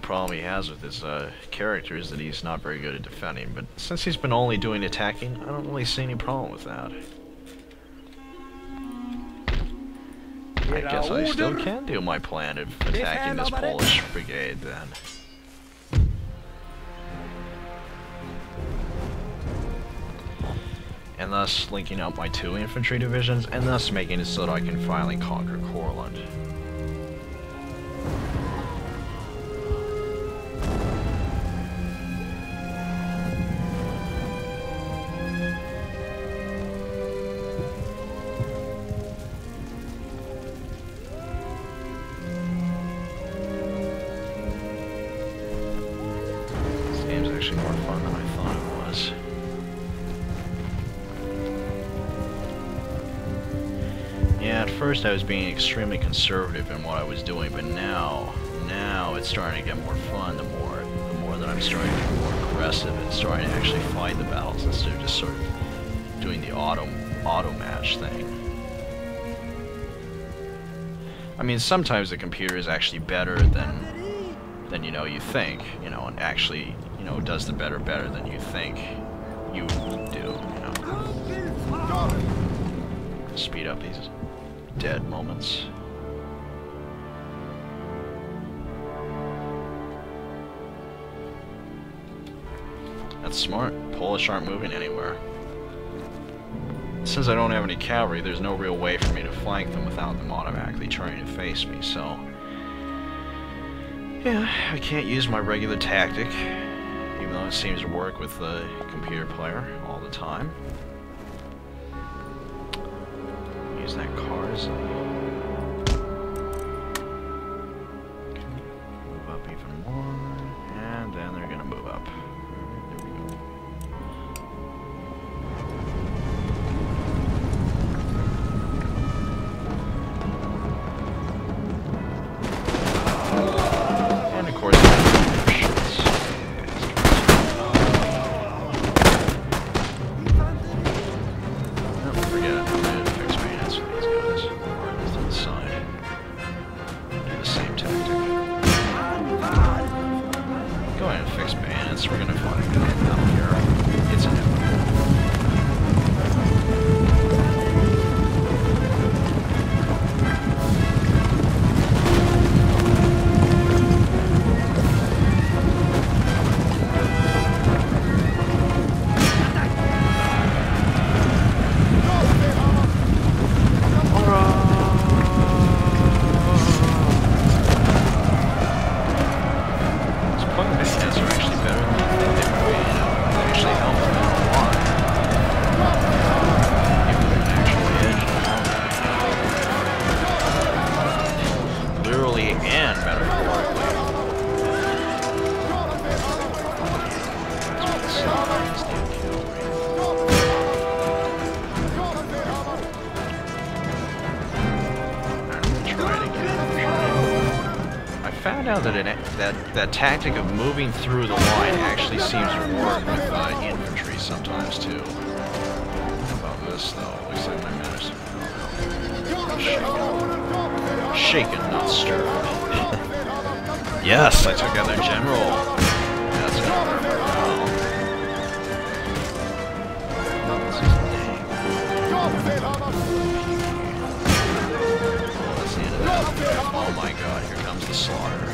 problem he has with his character is that he's not very good at defending, but since he's been only doing attacking, I don't really see any problem with that. I guess I still can do my plan of attacking this Polish brigade then. And thus linking up my 2 infantry divisions, and thus making it so that I can finally conquer Courland. This game's actually more fun than I thought it was. Yeah, at first I was being extremely conservative in what I was doing, but now it's starting to get more fun the more that I'm starting to be more aggressive and starting to actually fight the battles instead of just sort of doing the auto match thing. I mean, sometimes the computer is actually better than you know you think, you know, and actually, you know, does the better than you think you do, you know. Speed up these dead moments. That's smart. Polish aren't moving anywhere. Since I don't have any cavalry, there's no real way for me to flank them without them automatically trying to face me, so... yeah, I can't use my regular tactic, even though it seems to work with the computer player all the time. Use that car as okay. Move up even more, and then they're gonna move up. There we go. And of course, forget it. We're gonna fight a guy down here. It's inevitable. Now that tactic of moving through the line actually seems to work with infantry sometimes too. How about this though? Looks like my manners are shaken, not stirred. Yes, I took out their general. That's gonna work well. That's the end of that. Oh my god, here comes the slaughter.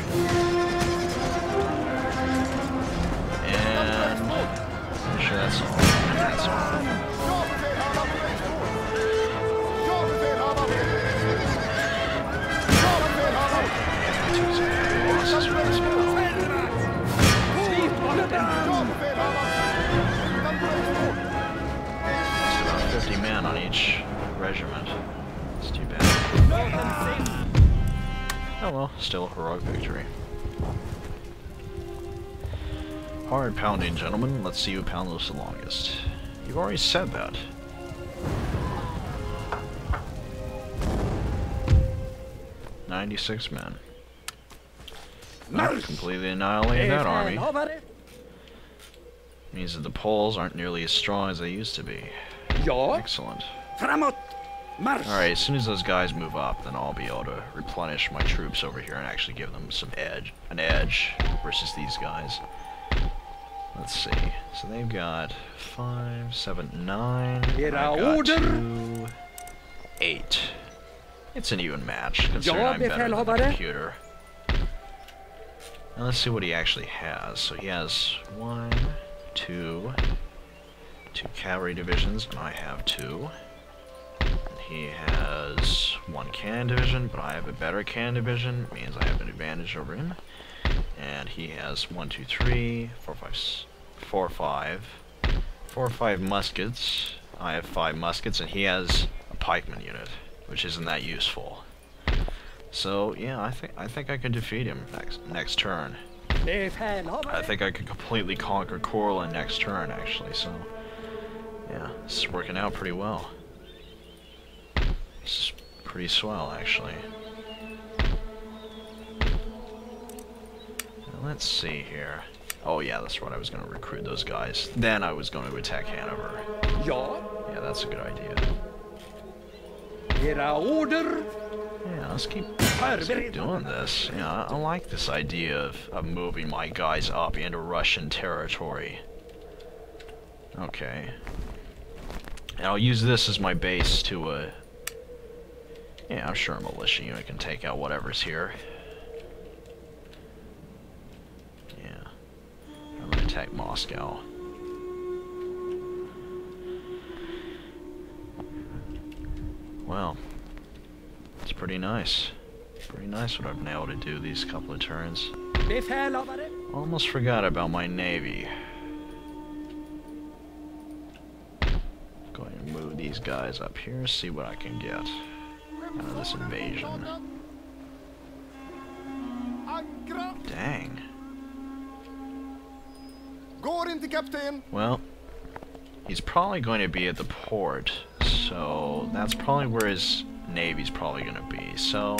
And I'm sure that's all. That's all. It's about 50 men on each regiment. It's too bad. Oh well, still a heroic victory. Hard pounding, gentlemen. Let's see who pounds the longest. You've already said that. "96 men. Not completely annihilated that army. Means that the Poles aren't nearly as strong as they used to be. Excellent. Alright, as soon as those guys move up, then I'll be able to replenish my troops over here and actually give them an edge versus these guys. Let's see. So they've got 5, 7, 9. I've got 2, 8. It's an even match, considering I'm better than the computer. Now let's see what he actually has. So he has 1, 2 cavalry divisions, and I have 2. He has 1 cannon division, but I have a better cannon division. It means I have an advantage over him. And he has 1, 2, 3, 4, 5 muskets. I have 5 muskets, and he has a pikeman unit, which isn't that useful. So yeah, I think I can defeat him next turn. I think I could completely conquer Courland next turn, actually. So yeah, this is working out pretty well. This is pretty swell, actually. Now, let's see here. Oh yeah, that's right, I was going to recruit those guys. Then I was going to attack Hanover. Yeah, that's a good idea. Yeah, let's keep doing this. Yeah, I like this idea of moving my guys up into Russian territory. Okay. And I'll use this as my base to, yeah, I'm sure a militia unit can take out whatever's here. Yeah. I'm gonna attack Moscow. Well, it's pretty nice. Pretty nice what I've been able to do these couple of turns. Almost forgot about my navy. Go ahead and move these guys up here, see what I can get out of this invasion. Dang. Well, he's probably going to be at the port, so that's probably where his navy's probably going to be. So,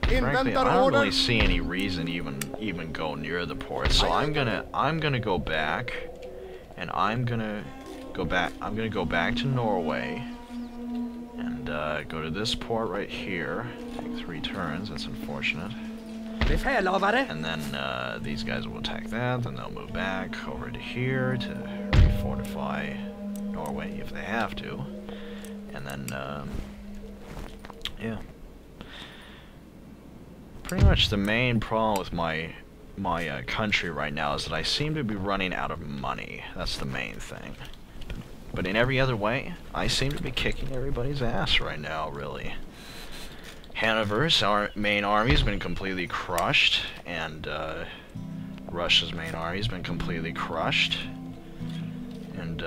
frankly, I don't really see any reason even go near the port. So I'm gonna go back, and I'm gonna go back to Norway. Go to this port right here. Take 3 turns. That's unfortunate. And then these guys will attack that. Then they'll move back over to here to refortify Norway if they have to. And then, yeah. Pretty much the main problem with my country right now is that I seem to be running out of money. That's the main thing. But in every other way, I seem to be kicking everybody's ass right now, really. Hanover's main army has been completely crushed, and Russia's main army has been completely crushed. And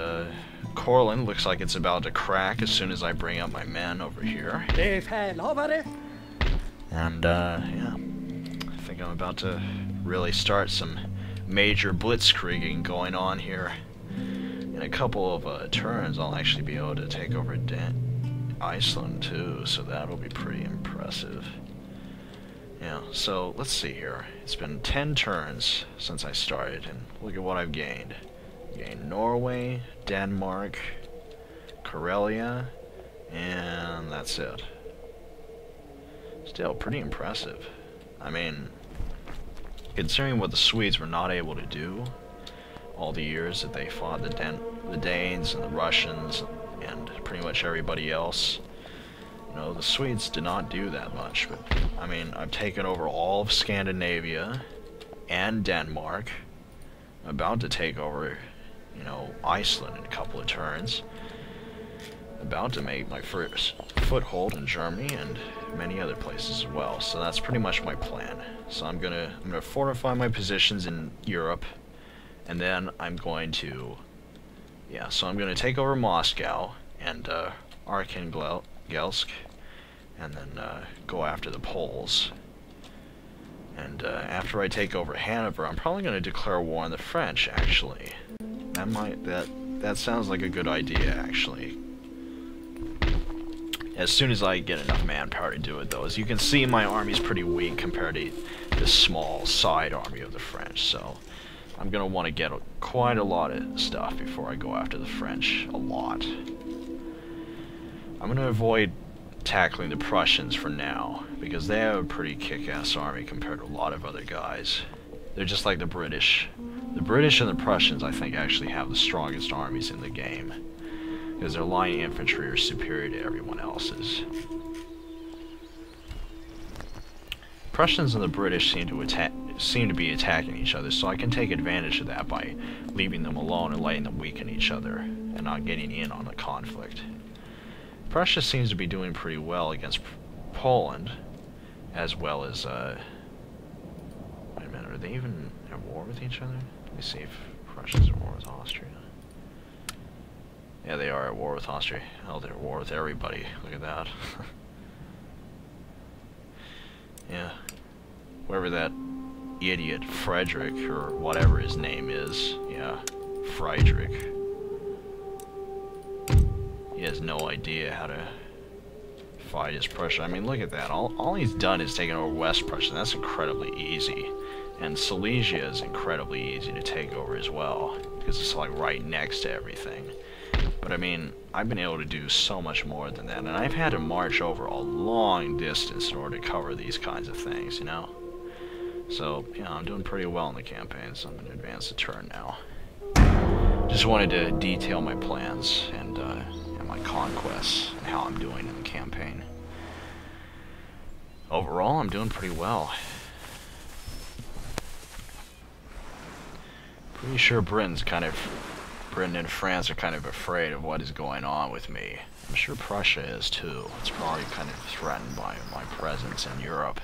Courland looks like it's about to crack as soon as I bring up my men over here. And yeah, I think I'm about to really start some major blitzkrieging going on here. In a couple of turns, I'll actually be able to take over Iceland too, so that'll be pretty impressive. Yeah, so let's see here. It's been 10 turns since I started, and look at what I've gained. Gained Norway, Denmark, Karelia, and that's it. Still pretty impressive. I mean, considering what the Swedes were not able to do all the years that they fought the Danes and the Russians and pretty much everybody else, you know, the Swedes did not do that much. But I mean, I've taken over all of Scandinavia and Denmark. I'm about to take over, you know, Iceland in a couple of turns. About to make my first foothold in Germany and many other places as well. So that's pretty much my plan. So I'm gonna fortify my positions in Europe, and then I'm going to, yeah, so I'm gonna take over Moscow and Arkhangelsk, and then go after the Poles. And after I take over Hanover, I'm probably gonna declare war on the French. Actually, that sounds like a good idea, actually. As soon as I get enough manpower to do it, though. As you can see, my army's pretty weak compared to the small side army of the French, so I'm going to want to get quite a lot of stuff before I go after the French. A lot. I'm gonna avoid tackling the Prussians for now, because they have a pretty kick-ass army compared to a lot of other guys. They're just like the British. The British and the Prussians, I think, actually have the strongest armies in the game, because their line infantry are superior to everyone else's. Prussians and the British seem to be attacking each other, so I can take advantage of that by leaving them alone and letting them weaken each other, and not getting in on the conflict. Prussia seems to be doing pretty well against Poland, as well as, wait a minute, are they even at war with each other? Let me see if Prussia's at war with Austria. Yeah, they are at war with Austria. Hell, they're at war with everybody. Look at that. Yeah. Whoever that idiot Frederick, or whatever his name is, yeah, Friedrich. He has no idea how to fight his Prussia. I mean, look at that. All he's done is taken over West Prussia. That's incredibly easy. And Silesia is incredibly easy to take over as well, because it's like right next to everything. But I mean, I've been able to do so much more than that, and I've had to march over a long distance in order to cover these kinds of things, you know? So, you know, I'm doing pretty well in the campaign, so I'm going to advance the turn now. Just wanted to detail my plans and my conquests and how I'm doing in the campaign. Overall, I'm doing pretty well. Pretty sure Britain and France are kind of afraid of what is going on with me. I'm sure Prussia is too. It's probably kind of threatened by my presence in Europe.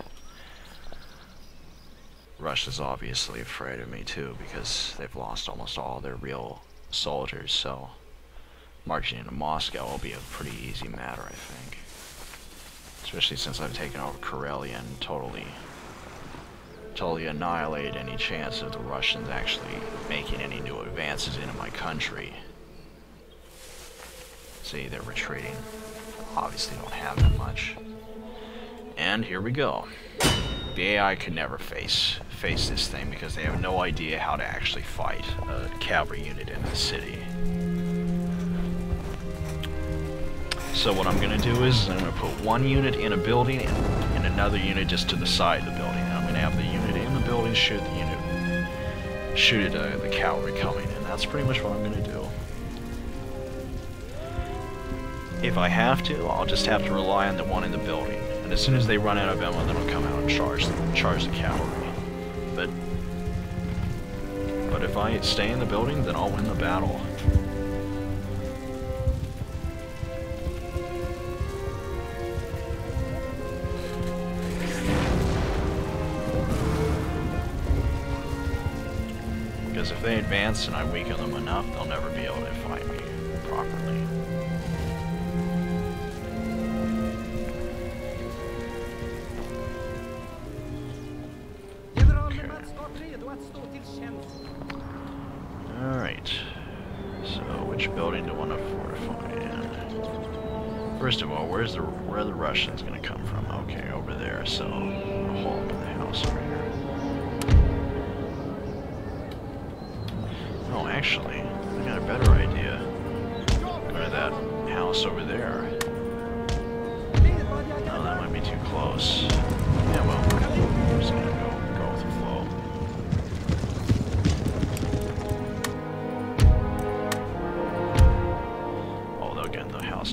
Russia's obviously afraid of me too, because they've lost almost all their real soldiers, so marching into Moscow will be a pretty easy matter, I think. Especially since I've taken over Karelia and totally annihilate any chance of the Russians actually making any new advances into my country. See, they're retreating. Obviously don't have that much. And here we go. The AI could never face this thing because they have no idea how to actually fight a cavalry unit in the city. So what I'm going to do is I'm going to put one unit in a building and another unit just to the side of the building. I'm going to have the unit in the building shoot at the cavalry coming, and that's pretty much what I'm going to do. If I have to, I'll just have to rely on the one in the building, and as soon as they run out of ammo, then I'll come out and charge the cavalry. But if I stay in the building, then I'll win the battle. Because if they advance and I weaken them enough, they'll never be able to fight me properly. Alright, so which building do I want to fortify in? First of all, where are the Russians going to come from? Okay, over there, so I'll haul up in the house over here. Oh, actually, I got a better idea. Go to that house over there. Oh, that might be too close. Yeah, well, I'm just going to go with the flow.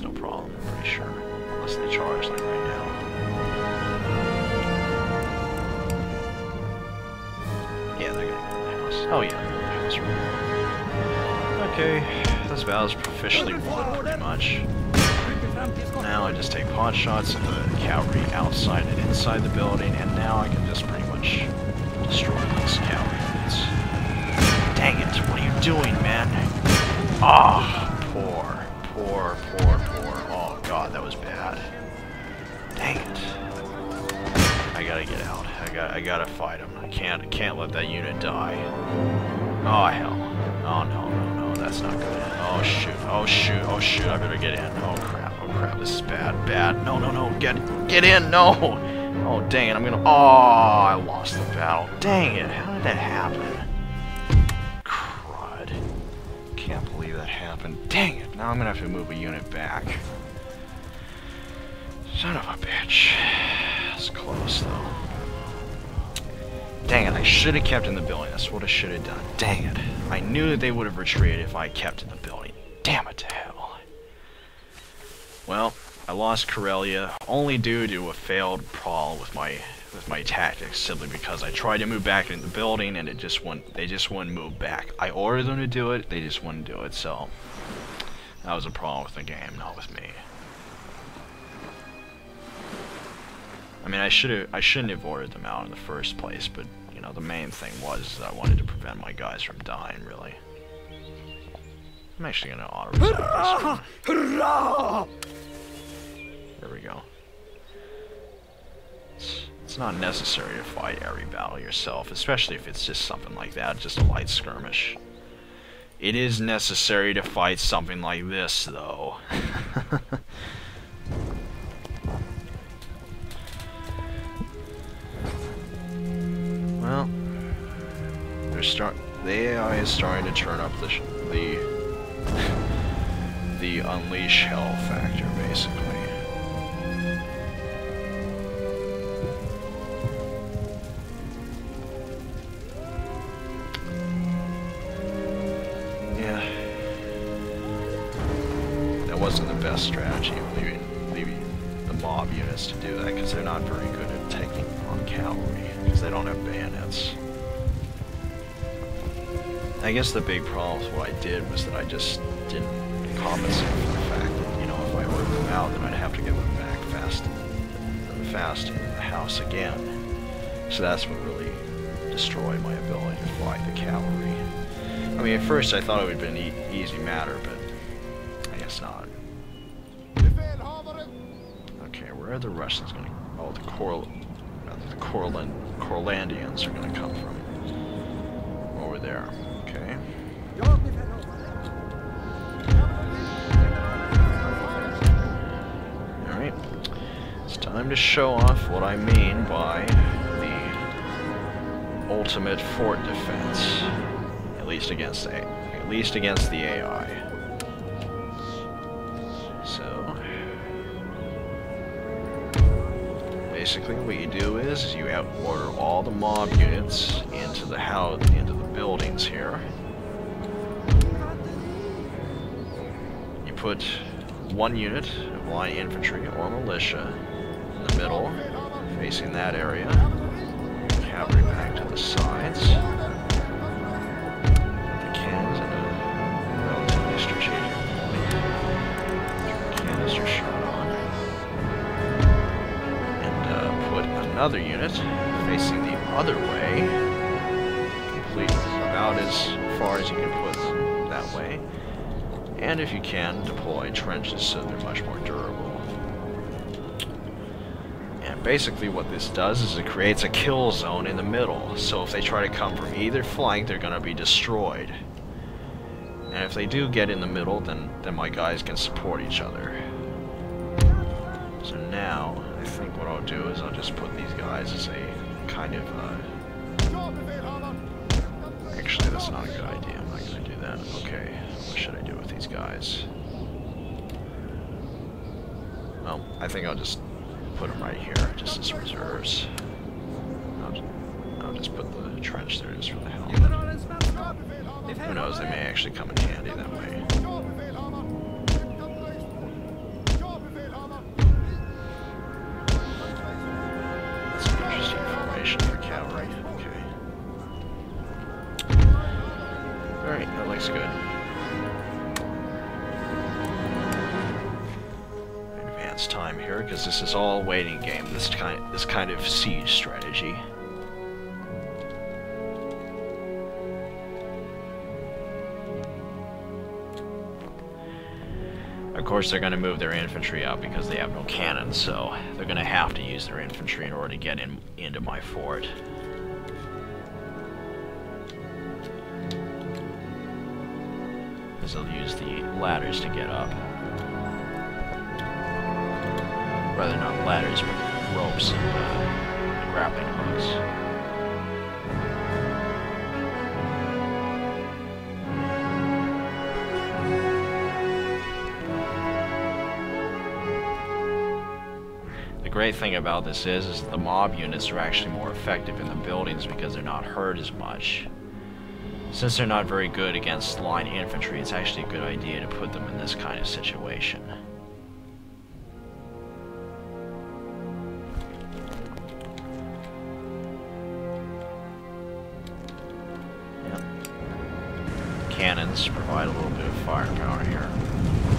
No problem, I'm pretty sure. Unless they charge like right now. Yeah, they're gonna go in the house. Oh yeah, they're in the house right now. Okay, this battle's officially won pretty much. Now I just take pot shots of the cavalry outside and inside the building, and now I can just pretty much destroy these cavalry units. Dang it, what are you doing, man? Ah, poor. Oh god, that was bad. Dang it. I gotta get out. I gotta fight him. I can't let that unit die. Oh hell. Oh no, that's not good. Oh shoot, I better get in. Oh crap, this is bad. No, get in, no! Oh dang it, oh, I lost the battle. Dang it, how did that happen? Can't believe that happened. Dang it, now I'm gonna have to move a unit back. Son of a bitch. It's close, though. Dang it, I should have kept in the building. That's what I should have done. Dang it. I knew that they would have retreated if I kept in the building. Damn it to hell. Well, I lost Corellia only due to a failed brawl with my tactics, simply because I tried to move back into the building and they just wouldn't move back. I ordered them to do it, they just wouldn't do it, so that was a problem with the game, not with me. I mean, I shouldn't have ordered them out in the first place, but you know, the main thing was that I wanted to prevent my guys from dying, really. I'm actually gonna auto-resolve this one. There we go. It's not necessary to fight every battle yourself, especially if it's just something like that, just a light skirmish. It is necessary to fight something like this, though. Well, the AI is starting to turn up the unleash hell factor, basically. Yeah, that wasn't the best strategy of leaving the mob units to do that, because they're not very good at taking on cavalry, because they don't have bayonets. I guess the big problem with what I did was that I just didn't compensate for the fact that, you know, if I ordered them out, then I'd have to get them back fast into the house again. So that's what really destroyed my ability to fight the cavalry. I mean, at first I thought it would have been an easy matter, but I guess not. Okay, where are the Russians going to... Oh, the Courlandians are going to come from. Over there. Okay. Alright. It's time to show off what I mean by the ultimate fort defense. At least against the AI. So basically what you do is you order all the mob units into the buildings here. You put one unit of line infantry or militia in the middle, facing that area. Cavalry back to the sides. The cannons in a relatively strategic point. Canister shot on. And put another unit facing the other way. About as far as you can put that way, and if you can, deploy trenches so they're much more durable. And basically what this does is it creates a kill zone in the middle, so if they try to come from either flank, they're going to be destroyed. And if they do get in the middle, then my guys can support each other. So now, I think what I'll do is I'll just put these guys as a kind of actually, that's not a good idea. I'm not going to do that. Okay, what should I do with these guys? Well, I think I'll just put them right here, just as reserves. I'll just put the trench there just for the hell of it. Who knows, they may actually come in handy that way. That's an interesting formation for cavalry. Alright, that looks good. Advance time here, because this is all waiting game, this kind of siege strategy. Of course, they're going to move their infantry out because they have no cannons, so they're going to have to use their infantry in order to get into my fort. Because they'll use the ladders to get up. Rather, not ladders, but ropes and grappling hooks. great thing about this is the mob units are actually more effective in the buildings because they're not hurt as much. Since they're not very good against line infantry, it's actually a good idea to put them in this kind of situation. Cannons provide a little bit of firepower here.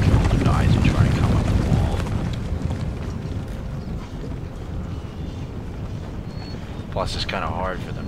Kill the guys who try to come up the wall. Plus, it's kind of hard for them